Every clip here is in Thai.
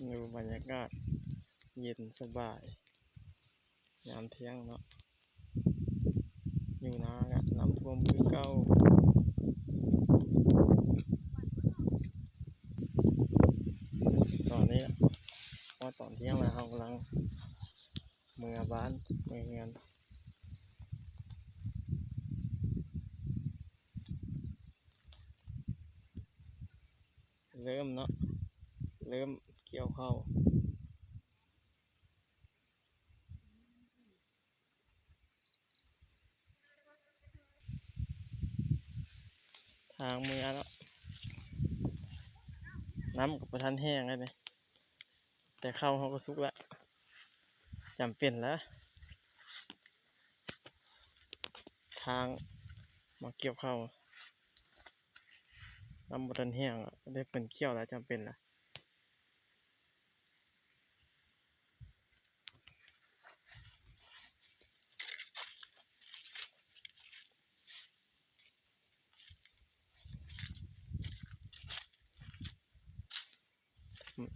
อยู่บรรยากาศเย็นสบายยามเที่ยงเนาะอยู่นากะน้ำท่วมคือเก่าตอนนี้ว่าตอนเที่ยงแล้วเรากำลังเมือบ้านเมือเงินเริ่มเนาะเริ่มเกี่ยวเข้าทางเมือเนาะน้ำกับประทันแห้งเลยแต่เข้าเขาก็สุกแล้วจำเป็นแล้วทางมาเกี่ยวเข้าน้ำประทันแห้งได้เป็นเกี่ยวแล้วจำเป็นแล้ว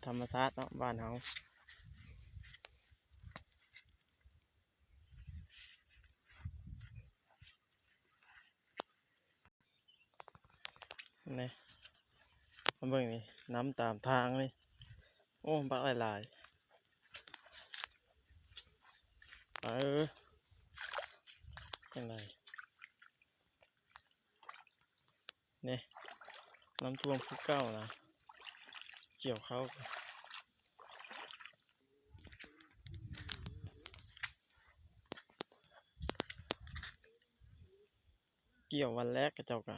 ธรรมชาติเนาะบ้านเขาเนี่ยมาเบิ่งนี่น้ำตามทางเลยโอ้บักหลายยังไงเนี่ยน้ำท่วมภูเก้านะเกี่ยวเขาเกี่ยววันแรกกระเจ้ากะ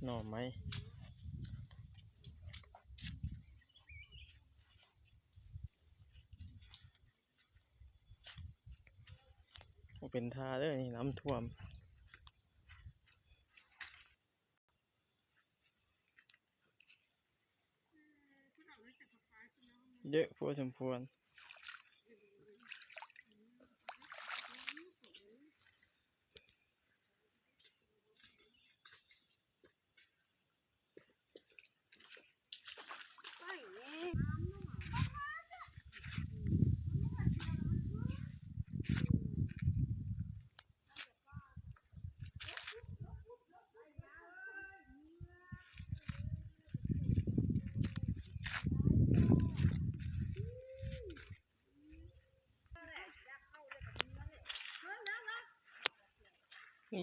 หน่อไม้เป็นท่าเลยนี่น้ำท่วมเยอะพอสมควร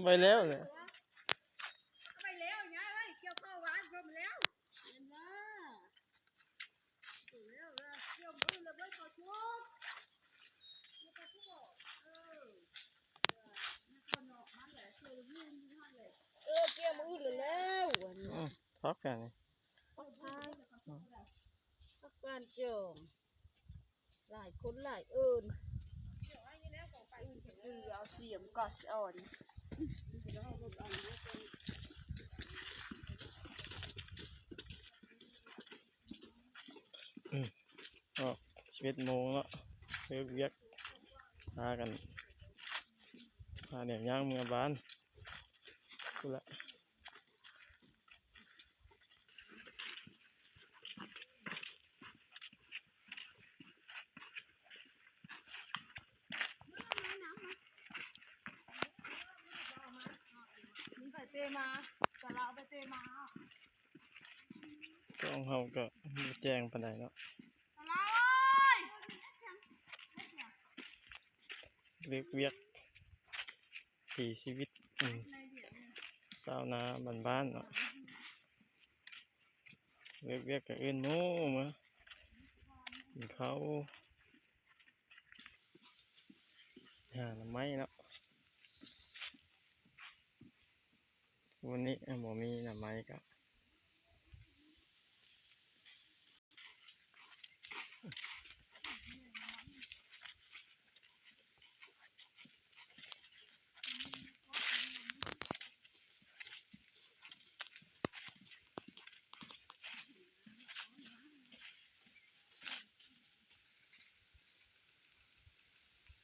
ไปแล้วเนี่ยไปแล้วเนี่ยเอ้ยเกี่ยวข้าวหวานชมแล้วเห็นไหมถูกแล้วเลยเกี่ยวมือเลยเว้ยขอชุบเกี่ยวกับทุกคนนี่คนเนาะมันแหละเกี่ยวมือมันเลยเกี่ยวมือเลยแล้วพักกันนี่พักการเจิมหลายคนหลายเอิญเอาเสียมก่อนอ่อนก็11 โมงแล้วเลิกเวียกพากันพาเนี่ยย่างเมือบ้านกูละไปเตะมาจะเราไปเตะมาก็เขาก็แจ้งปานใดเนาะเลิกเวียกผีชีวิตชาวนาบ้านๆเนาะเลิกเวียกกับเอื้อนโน้มากินข้าวหาหน่อไม้เนาะวันนี้บ่มีหน่อไม้ก็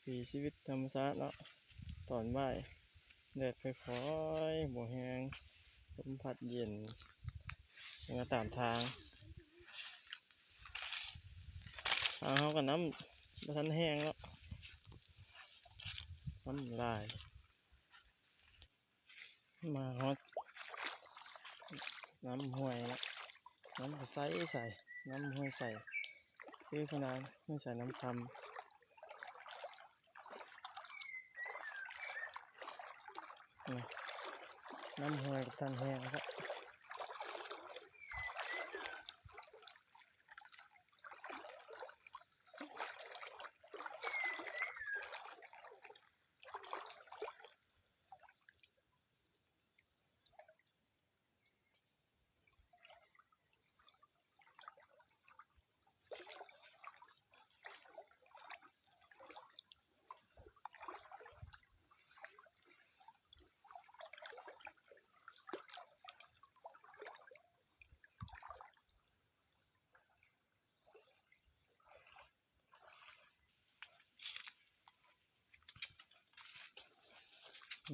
สีชีวิตธรรมชาติเนาะตอนบ่ายแดดค่อยๆบ่แห้งลมพัดเย็นมาตามทางเขากับน้ำบ่ทันแห้งแล้วน้ำลายมาฮอดน้ำห้วยแล้วน้ำก็ใสน้ำห้วยใสซื้อขนาดไม่ใส่น้ำคำนี่น้ำห้วยกับทันแห้งครับ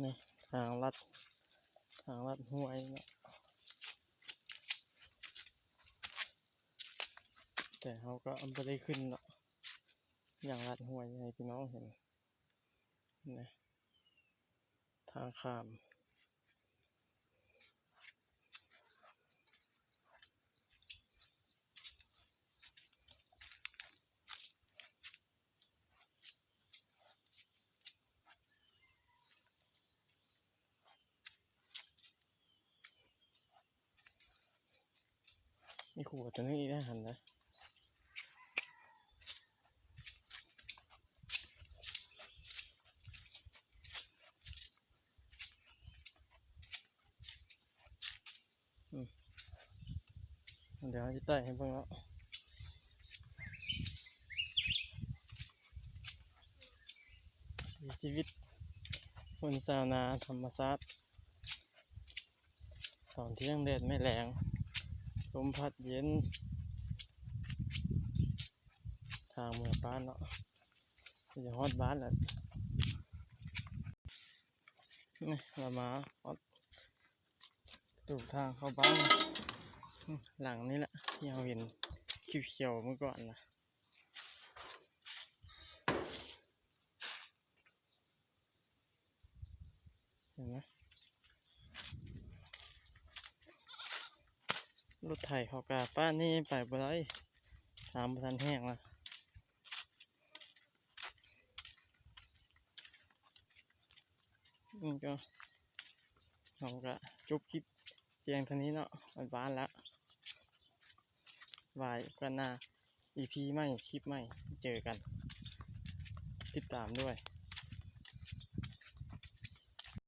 นี่ทางลัดห้วยเนาะแต่เขาก็ไม่ได้ขึ้นเนาะอย่างลัดห้วยให้พี่น้องเห็นนี่ทางข้ามนี่ขู่ตัวนี้ได้หันนะเดี๋ยวจะไต่ให้เบิ่งเนาะชีวิตคนชาวนาธรรมชาติตอนเที่ยงแดดไม่แรงลมพัดเย็นทางเมืองบ้านเนาะจะฮอดบ้านแล้วนี่เรามาฮอดตูทางเข้าบ้านหลังนี้แหละที่เราเห็นเขียวๆเมื่อก่อนนะเห็นไหมรถไถเขากาป้านนี่ไปบ่ได้ทางบ่ทันแห้งละก็เราก็จบคลิปเพียงเท่านี้เนาะบ้านแล้วไว้กันหน้า EP ใหม่คลิปใหม่เจอกันติดตามด้วย